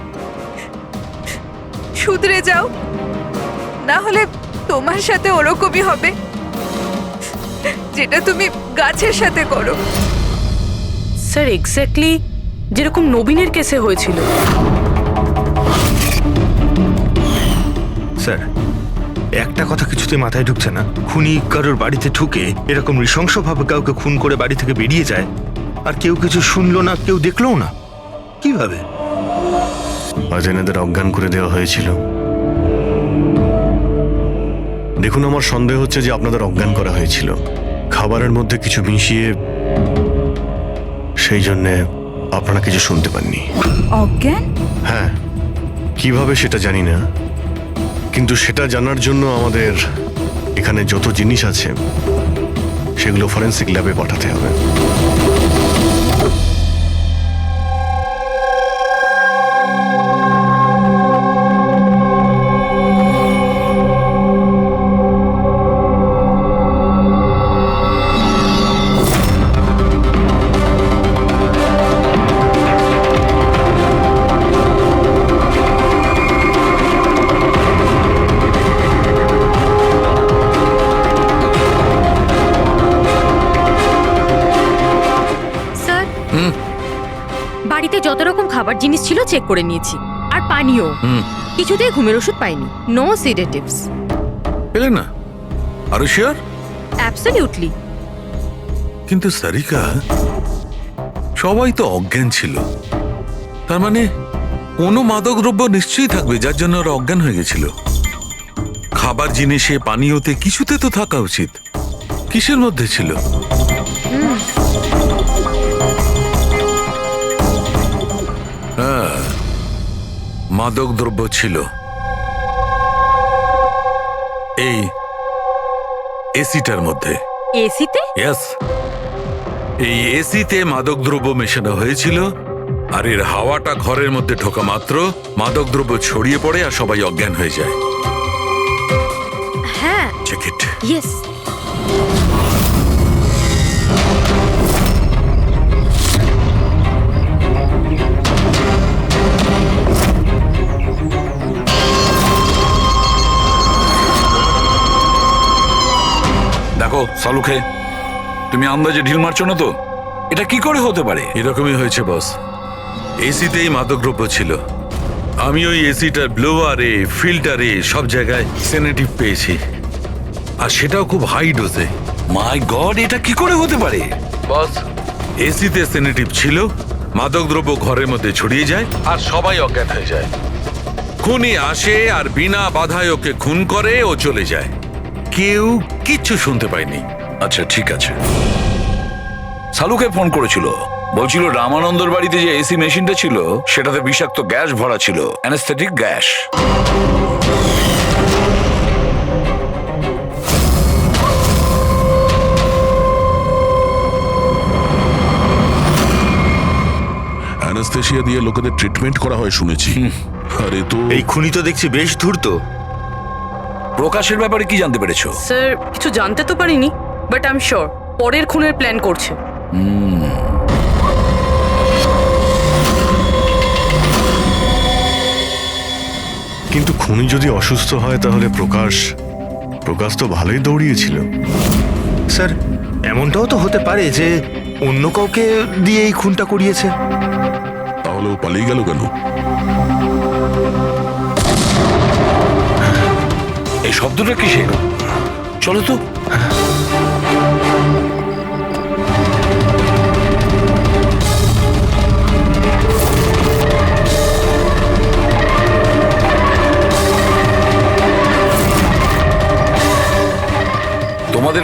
[SPEAKER 8] শুধরে যাও, না হলে তোমার সাথে ওরকমই হবে যেটা তুমি গাছের সাথে করো।
[SPEAKER 10] স্যার, এক্স্যাক্টলি যেরকম নবীনের কেসে হয়েছিল।
[SPEAKER 9] স্যার, একটা কথা কিছুতে মাথায় ঢুকছে না। খুনি কারোর বাড়িতে ঢুকে এরকম নৃশংসভাবে কাউকে খুন করে বাড়ি থেকে বেরিয়ে যায়, আর কেউ কিছু শুনলো না, কেউ দেখলোও না। কিভাবে? অজেনাদের অজ্ঞান করে দেওয়া হয়েছিল। দেখুন, আমার সন্দেহ হচ্ছে যে আপনাদের অজ্ঞান করা হয়েছিল খাবারের মধ্যে কিছু মিশিয়ে, সেই জন্যে আপনারা কিছু শুনতে পাননি।
[SPEAKER 8] অজ্ঞান?
[SPEAKER 9] হ্যাঁ, কিভাবে সেটা জানি না, কিন্তু সেটা জানার জন্য আমাদের এখানে যত জিনিস আছে সেগুলো ফরেন্সিক ল্যাবে পাঠাতে হবে।
[SPEAKER 12] বাড়িতে যত রকম খাবার জিনিস ছিল চেক করে নিয়েছি, আর পানিও। কিছুতেই ঘুমের ওষুধ পাইনি। No sedatives.
[SPEAKER 13] পেলে না? আরো শিওর?
[SPEAKER 12] অ্যাবসলিউটলি।
[SPEAKER 13] কিন্তু সারিকা, সবাই তো অজ্ঞান ছিল, তার মানে কোনো মাদক দ্রব্য নিশ্চয়ই থাকবে যার জন্য ওরা অজ্ঞান হয়ে গেছিল। খাবার জিনিসে, পানীয়তে, কিছুতে তো থাকা উচিত। কিসের মধ্যে ছিল? হ্যাঁ, মাদক দ্রব্য ছিল। এই এসিটার মধ্যে।
[SPEAKER 12] এসিতে?
[SPEAKER 13] ইয়েস, এই এসিতে মাদক দ্রব্য মেশানো হয়েছিল, আর এর হাওয়াটা ঘরের মধ্যে ঢোকা মাত্র মাদক দ্রব্য ছড়িয়ে পড়ে আর সবাই অজ্ঞান হয়ে যায়।
[SPEAKER 12] হ্যাঁ,
[SPEAKER 13] চেক ইট।
[SPEAKER 12] ইয়েস।
[SPEAKER 3] দেখো সালুখে, তুমি আন্দাজে ঢিল মারছো না তো? এটা কি করে হতে পারে?
[SPEAKER 13] এরকমই হয়েছে বস। এসিতেই মাদকদ্রব্য ছিল। আমি ওই এসিটার ব্লোয়ারে, ফিল্টারে, সব জায়গায় সেনেটিভ পেয়েছি, আর সেটাও খুব হাই ডোজে।
[SPEAKER 3] মাই গড, এটা কি করে হতে পারে?
[SPEAKER 13] বস, এসিতে সেনেটিভ ছিল, মাদকদ্রব্য ঘরের মধ্যে ছড়িয়ে যায় আর সবাই অজ্ঞান হয়ে যায়। খুনি আসে আর বিনা বাধায় ওকে খুন করে, ও চলে যায়। কেউ কিচ্ছু শুনতে পায়নি।
[SPEAKER 3] আচ্ছা ঠিক আছে। সালুকে ফোন করেছিল, বলছিল রামানন্দর বাড়িতে যে এসি মেশিনটা ছিল সেটাতে বিষাক্ত গ্যাস ভরা ছিল, অ্যানেস্থেটিক গ্যাস।
[SPEAKER 4] অ্যানাস্থেশিয়া দিয়ে লোকেদের ট্রিটমেন্ট করা হয় শুনেছি। আরে তো
[SPEAKER 9] এই খুনি তো দেখছি বেশ ধূর্ত।
[SPEAKER 3] প্রকাশের ব্যাপারে কি জানতে পেরেছো?
[SPEAKER 10] স্যার, কিছু জানতে তো পারিনি, বাট আই এম শিওর পরের খুনের প্ল্যান করছে।
[SPEAKER 9] কিন্তু খুনি যদি অসুস্থ হয় তাহলে প্রকাশ তো ভালোই দৌড়িয়েছিল। স্যার, এমনটাও তো হতে পারে যে অন্য কাউকে দিয়ে এই খুনটা করিয়েছে।
[SPEAKER 4] তাহলে ও পালিয়ে গেল কেন?
[SPEAKER 3] এই শব্দটা কিসের? চলো তো।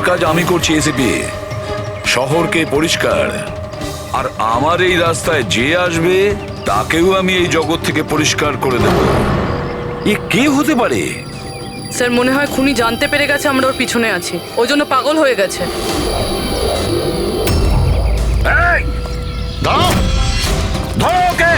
[SPEAKER 3] কাজ আমি করছি এসিপি, শহরকে পরিষ্কার। আর আমার এই রাস্তায় যে আসবে তাকেও আমি এই জগৎ থেকে পরিষ্কার করে দেব। এ কে হতে পারে?
[SPEAKER 10] স্যার মনে হয় খুনি জানতে পেরে গেছে আমরা ওর পিছনে আছি, ওই জন্য পাগল হয়ে গেছে।
[SPEAKER 3] এই, দাঁড়াও, ধরো ওকে।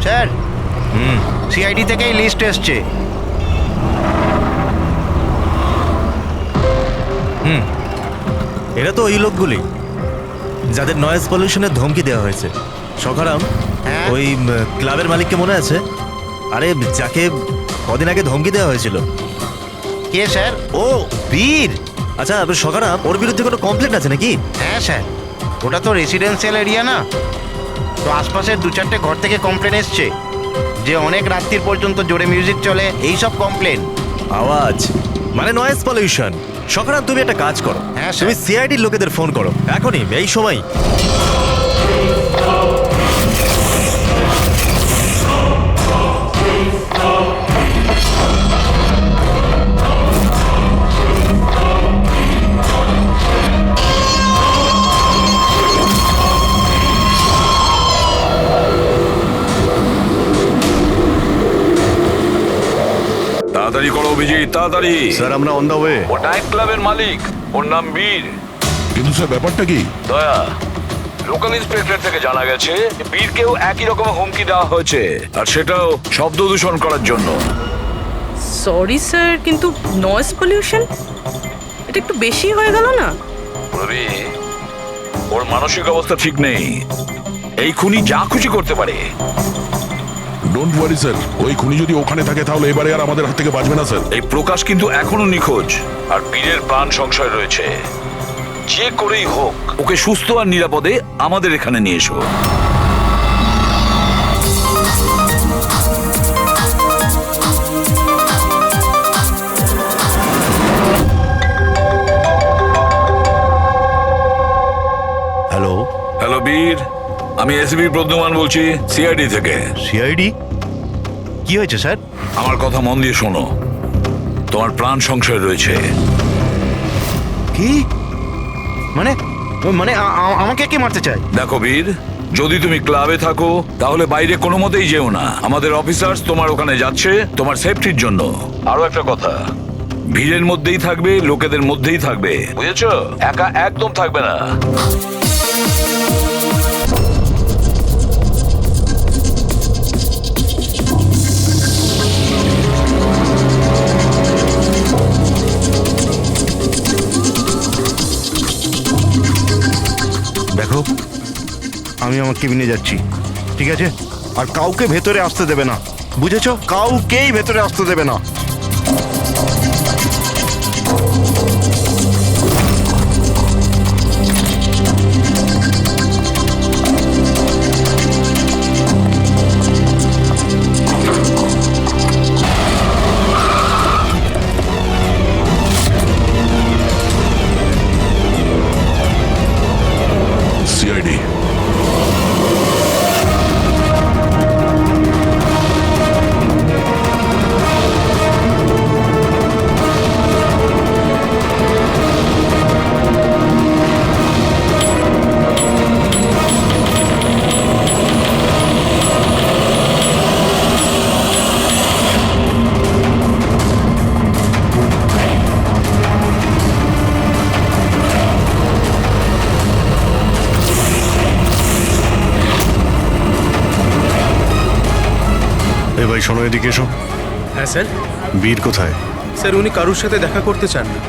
[SPEAKER 1] স্যার, সিআইডি থেকেই লিস্ট এসছে।
[SPEAKER 11] এরা তো ওই লোকগুলি যাদের নয়েজ পলিউশনের ধমকি দেওয়া হয়েছে। সখারাম, ওই ক্লাবের মালিককে মনে আছে? আরে যাকে কদিন আগে ধমকি দেওয়া হয়েছিল।
[SPEAKER 1] কে স্যার?
[SPEAKER 11] ও বীর। আচ্ছা সখারাম, ওর বিরুদ্ধে কোনো কমপ্লেন আছে নাকি?
[SPEAKER 1] হ্যাঁ স্যার, ওটা তো রেসিডেন্সিয়াল এরিয়া না, তো আশপাশের 2-4টে ঘর থেকে কমপ্লেন এসছে যে অনেক রাত্রির পর্যন্ত জোরে মিউজিক চলে, এই সব কমপ্লেন।
[SPEAKER 11] আওয়াজ মানে নয়েজ পলিউশন। সখারাম, তুমি একটা কাজ করো,
[SPEAKER 1] হ্যাঁ
[SPEAKER 11] তুমি সিআইডির লোকেদের ফোন করো এখনই, এই সময়।
[SPEAKER 3] তাড়াতাড়ি করো অভিজিৎ, তাড়াতাড়ি।
[SPEAKER 5] স্যার আমরা অন দা ওয়ে।
[SPEAKER 3] ও নাইট ক্লাবের মালিক, ওর নাম বীর।
[SPEAKER 4] কিন্তু স্যার ব্যাপারটা কি?
[SPEAKER 3] দয়া, লোকাল ইন্সপেক্টর থেকে জানা গেছে বীরকেও একই রকম হুমকি দেওয়া হয়েছে, আর সেটাও শব্দ দূষণ করার জন্য।
[SPEAKER 10] সরি স্যার, কিন্তু নয়েজ পলিউশন এটা একটু বেশি হয়ে গেল না?
[SPEAKER 3] রবি, ওর মানসিক অবস্থা ঠিক নেই, এই খুনি যা খুশি করতে পারে।
[SPEAKER 4] ডোন্ট ওয়ারি স্যার, ওই খুনি যদি ওখানে থাকে তাহলে এবারে আর আমাদের হাত থেকে বাঁচবে না স্যার।
[SPEAKER 3] এই প্রকাশ কিন্তু এখনো নিখোঁজ, আর বীরের প্রাণ সংশয় রয়েছে। যে করেই হোক ওকে সুস্থ আর নিরাপদে আমাদের এখানে নিয়ে এসো।
[SPEAKER 5] হ্যালো।
[SPEAKER 3] হ্যালো বীর, আমি এসপি প্রদ্যুমান বলছি, সিআইডি থেকে।
[SPEAKER 5] সিআইডি? কি হয়েছে স্যার?
[SPEAKER 3] আমার কথা মন দিয়ে শোনো, তোমার প্রাণ সংশয় রয়েছে।
[SPEAKER 1] কি মানে? মানে আমাকে কে মারতে চায়?
[SPEAKER 3] দেখো বীর, যদি তুমি ক্লাবে থাকো তাহলে বাইরে কোনো মতেই যেও না। আমাদের অফিসার্স তোমার ওখানে যাচ্ছে তোমার সেফটির জন্য। আরো একটা কথা, ভিড়ের মধ্যেই থাকবে, লোকেদের মধ্যেই থাকবে, বুঝেছো? একা একদম থাকবে না।
[SPEAKER 1] দেখো, আমি আমার কেবিনে যাচ্ছি, ঠিক আছে? আর কাউকে ভেতরে আসতে দেবে না, বুঝেছো? কাউকেই ভেতরে আসতে দেবে না।
[SPEAKER 4] সিআইডি।
[SPEAKER 5] এ ভাই শোনো, এদিকে এসো।
[SPEAKER 6] হ্যাঁ স্যার।
[SPEAKER 5] বীর কোথায়?
[SPEAKER 6] স্যার উনি কারুর সাথে দেখা করতে চান না।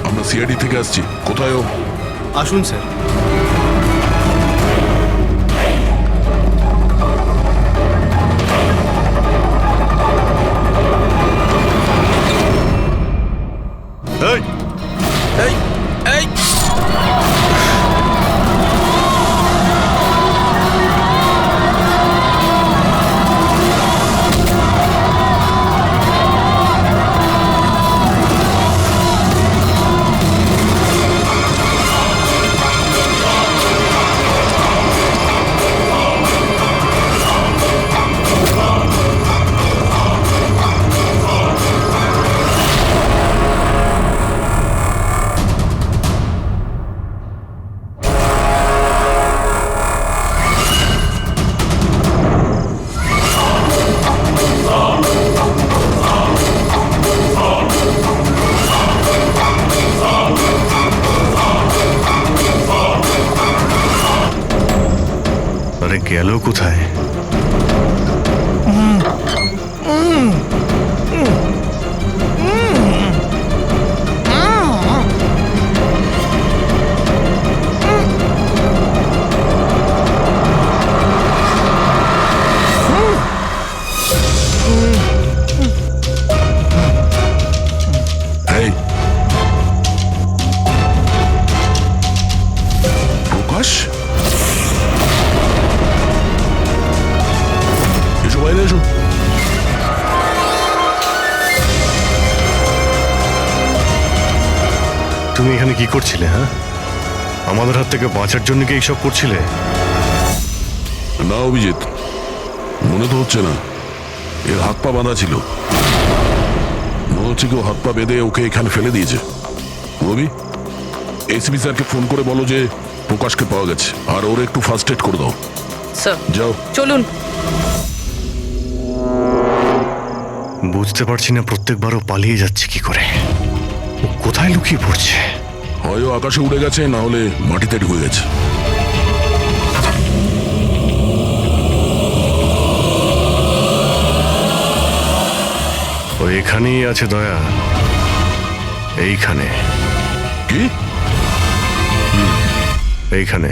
[SPEAKER 4] আমরা সিআইডি থেকে আসছি। কোথায় ও?
[SPEAKER 6] আসুন স্যার।
[SPEAKER 5] গেল কোথায়?
[SPEAKER 4] এই প্রকাশ, এসো বাইরে এসো।
[SPEAKER 5] তুমি এখানে কি করছিলে? হ্যাঁ, আমাদের হাত থেকে বাঁচার জন্য কি এইসব করছিলে?
[SPEAKER 4] না অভিজিৎ, মনে তো হচ্ছে না। এর হাত পা বাঁধা ছিল, মনে হচ্ছে কেউ হাত পা বেঁধে ওকে এখানে ফেলে দিয়েছে। রবি, এসপি স্যারকে ফোন করে বলো যে প্রকাশকে পাওয়া গেছে, আর ওর একটু ফার্স্ট এড করে দাও।
[SPEAKER 10] স্যার
[SPEAKER 4] যাও।
[SPEAKER 10] চলুন।
[SPEAKER 5] বুঝতে পারছি না প্রত্যেকবারও পালিয়ে যাচ্ছে কি করে। ও কোথায় লুকিয়ে পড়ছে?
[SPEAKER 4] হয় ও আকাশে উড়ে গেছে, না হলে মাটিতে ঢুকে গেছে।
[SPEAKER 5] ও এখানেই আছে দয়া, এইখানে।
[SPEAKER 4] কি?
[SPEAKER 5] এইখানে।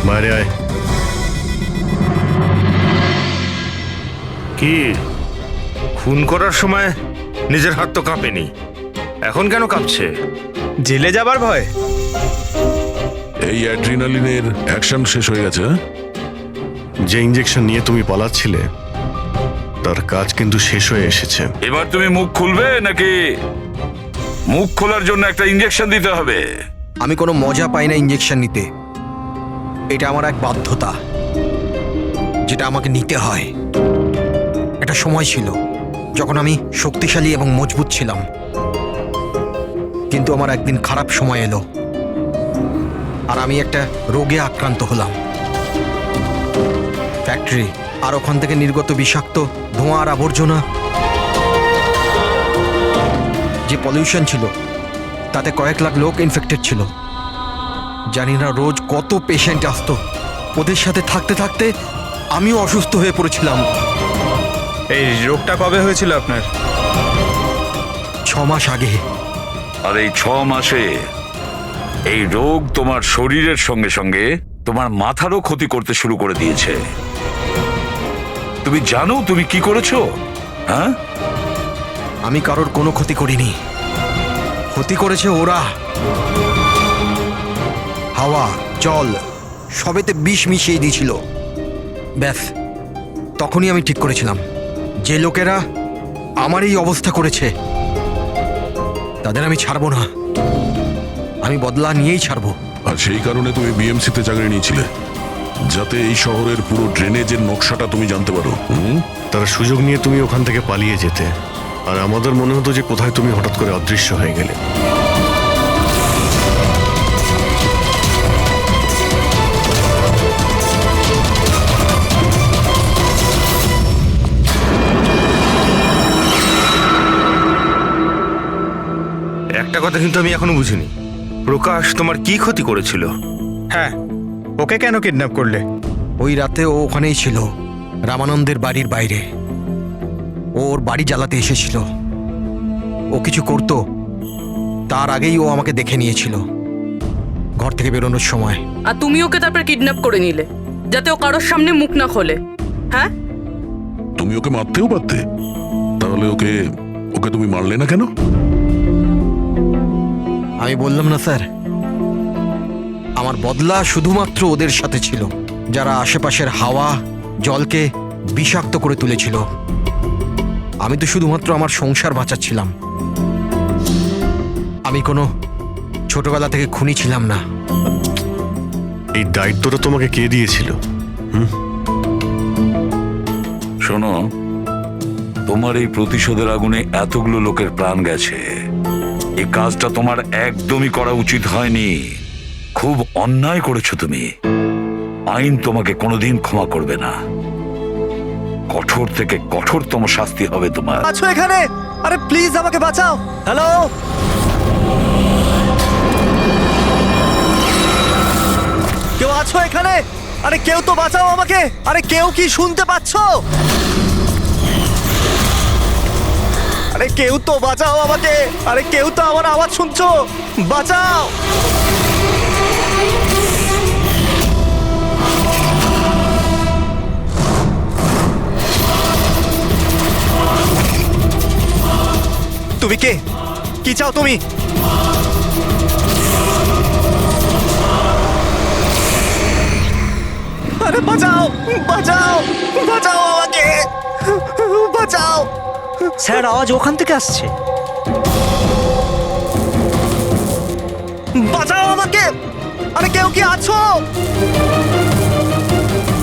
[SPEAKER 5] বাইরে আয়।
[SPEAKER 9] কি খুন করার সময় নিজের হাত তো কাঁপেনি, এখন কেন কাঁপছে? জেলে যাবার ভয়?
[SPEAKER 4] এই অ্যাড্রিনালিনের অ্যাকশন শেষ হয়ে গেছে। হ্যাঁ?
[SPEAKER 5] যে ইঞ্জেকশন নিয়ে তুমি পালাচ্ছিলে তার কাজ কিন্তু শেষ হয়ে এসেছে।
[SPEAKER 3] এবার তুমি মুখ খুলবে নাকি মুখ খোলার জন্য একটা ইঞ্জেকশন দিতে হবে?
[SPEAKER 14] আমি কোনো মজা পাই না ইঞ্জেকশন নিতে। এটা আমার এক বাধ্যতা, যেটা আমাকে নিতে হয়। একটা সময় ছিল যখন আমি শক্তিশালী এবং মজবুত ছিলাম, কিন্তু আমার একদিন খারাপ সময় এলো আর আমি একটা রোগে আক্রান্ত হলাম। ফ্যাক্টরি আর ওখান থেকে নির্গত বিষাক্ত ধোঁয়া আর আবর্জনা, যে পলিউশন ছিল তাতে কয়েক লাখ লোক ইনফেক্টেড ছিল। জানি না রোজ কত পেশেন্ট আসতো। ওদের সাথে থাকতে থাকতে আমিও অসুস্থ হয়ে পড়েছিলাম।
[SPEAKER 9] এই রোগটা কবে হয়েছিল আপনার?
[SPEAKER 14] 6 মাস আগে।
[SPEAKER 3] আর এই 6 মাসে এই রোগ তোমার শরীরের সঙ্গে সঙ্গে তোমার মাথারও ক্ষতি করতে শুরু করে দিয়েছে। তুমি জানো তুমি কি করেছো? হ্যাঁ,
[SPEAKER 14] আমি কারোর কোনো ক্ষতি করিনি, ক্ষতি করেছে ওরা। হাওয়া, জল সবেতে বিষ মিশিয়ে দিয়েছিল। ব্যাস, তখনই আমি ঠিক করেছিলাম যে লোকেরা আমার এই অবস্থা করেছে তাদের আমি ছাড়বো না, আমি বদলা নিয়েই ছাড়বো।
[SPEAKER 4] আর সেই কারণে তুমি বিএমসিতে চাকরি নিয়েছিলে, যাতে এই শহরের পুরো ড্রেনেজের নকশাটা তুমি জানতে পারো।
[SPEAKER 5] তারা সুযোগ নিয়ে তুমি ওখান থেকে পালিয়ে যেতে, আর আমাদের মনে হতো যে কোথায় তুমি হঠাৎ করে অদৃশ্য হয়ে গেলে।
[SPEAKER 9] একটা কথা কিন্তু আমি এখনো বুঝিনি, প্রকাশ তোমার কি ক্ষতি করেছিল? হ্যাঁ, ওকে কেন কিডন্যাপ করলে?
[SPEAKER 14] ওই রাতে ও ওখানেই ছিল, রামানন্দের বাড়ির বাইরে। ওর বাড়ি জ্বালাতে এসেছিল। ও কিছু করতো তার আগেই ও আমাকে দেখে নিয়েছিল ঘর থেকে বেরোনোর সময়।
[SPEAKER 10] আর তুমি ওকে তারপর কিডন্যাপ করে নিলে যাতে ও কারোর সামনে মুখ না খোলে। হ্যাঁ,
[SPEAKER 4] তুমি ওকে মারতেও পারতে, তাহলে ওকে তুমি মারলে না কেন?
[SPEAKER 14] আমি বললাম না স্যার, আমার বদলা শুধুমাত্র ওদের সাথে ছিল, যারা আশেপাশের হাওয়া জলকে বিষাক্ত করে তুলেছিল। আমি তো শুধুমাত্র আমার সংসার বাঁচাচ্ছিলাম। আমি কোনো ছোটবেলা থেকে খুনি ছিলাম না।
[SPEAKER 5] এই দায়িত্বটা তোমাকে কে দিয়েছিল?
[SPEAKER 3] শোনো, তোমার এই প্রতিশোধের আগুনে এতগুলো লোকের প্রাণ গেছে, এই কাজটা তোমার একদমই করা উচিত হয়নি। খুব অন্যায় করেছো তুমি। আইন তোমাকে কোনোদিন ক্ষমা করবে না। কঠোর থেকে কঠোরতম শাস্তি হবে তোমার।
[SPEAKER 11] আছো এখানে? আরে প্লিজ আমাকে বাঁচাও। হ্যালো, কেউ আছো এখানে? আরে কেউ তো বাঁচাও আমাকে। আরে কেউ কি শুনতে পাচ্ছো? আরে কেউ তো বাঁচাও আমাকে। আরে কেউ তো আমার আওয়াজ শুনছো? বাঁচাও। তুমি কে? কি চাও তুমি? আরে বাঁচাও, বাঁচাও, বাঁচাও আমাকে, বাঁচাও।
[SPEAKER 2] স্যার, আওয়াজ ওখান থেকে আসছে।
[SPEAKER 11] বাঁচাও আমাকে। আরে কেউ কি আছো?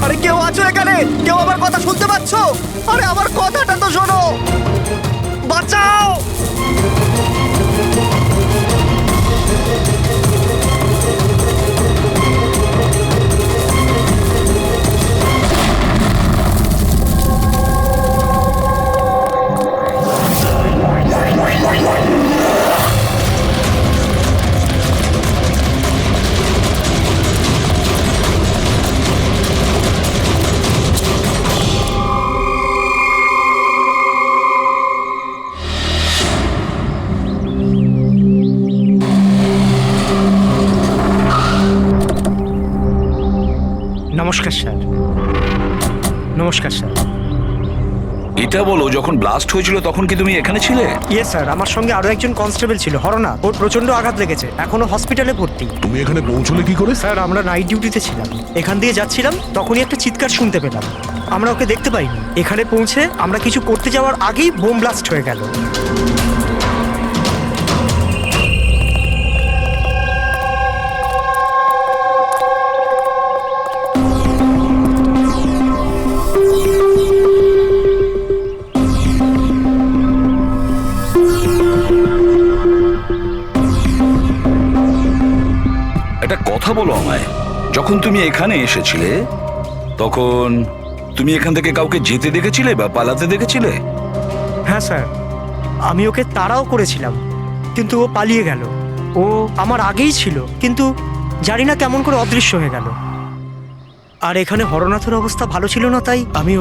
[SPEAKER 11] আরে কেউ আছো এখানে? কেউ আমার কথা শুনতে পাচ্ছো? আরে আমার কথাটা তো শোনো। বাঁচাও।
[SPEAKER 2] নমস্কার স্যার। নমস্কার স্যার।
[SPEAKER 3] এটা বলো, যখন ব্লাস্ট হয়েছিল তখন কি তুমি এখানে ছিলে?
[SPEAKER 2] ইয়ে স্যার, আমার সঙ্গে আরো একজন কনস্টেবল ছিল, হরনাথ। ওর প্রচন্ড আঘাত লেগেছে, এখনো হসপিটালে ভর্তি।
[SPEAKER 4] তুমি এখানে পৌঁছলে কি করে?
[SPEAKER 2] স্যার, আমরা নাইট ডিউটিতে ছিলাম। এখান দিয়ে যাচ্ছিলাম, তখনই একটা চিৎকার শুনতে পেলাম। আমরা ওকে দেখতে পাইনি। এখানে পৌঁছে আমরা কিছু করতে যাওয়ার আগেই বোম ব্লাস্ট হয়ে গেল।
[SPEAKER 3] একটা কথা বলো আমায়, যখন তুমি এখানে এসেছিলে তখন তুমি এখান থেকে কাউকে যেতে দেখেছিলে বা পালাতে দেখেছিলে?
[SPEAKER 2] হ্যাঁ স্যার, আমি ওকে তাড়াও করেছিলাম, কিন্তু ও পালিয়ে গেল। ও আমার আগেই ছিল, কিন্তু জানি না কেমন করে অদৃশ্য হয়ে গেল। আর এখানে হরনাথের অবস্থা ভালো ছিল না, তাই আমি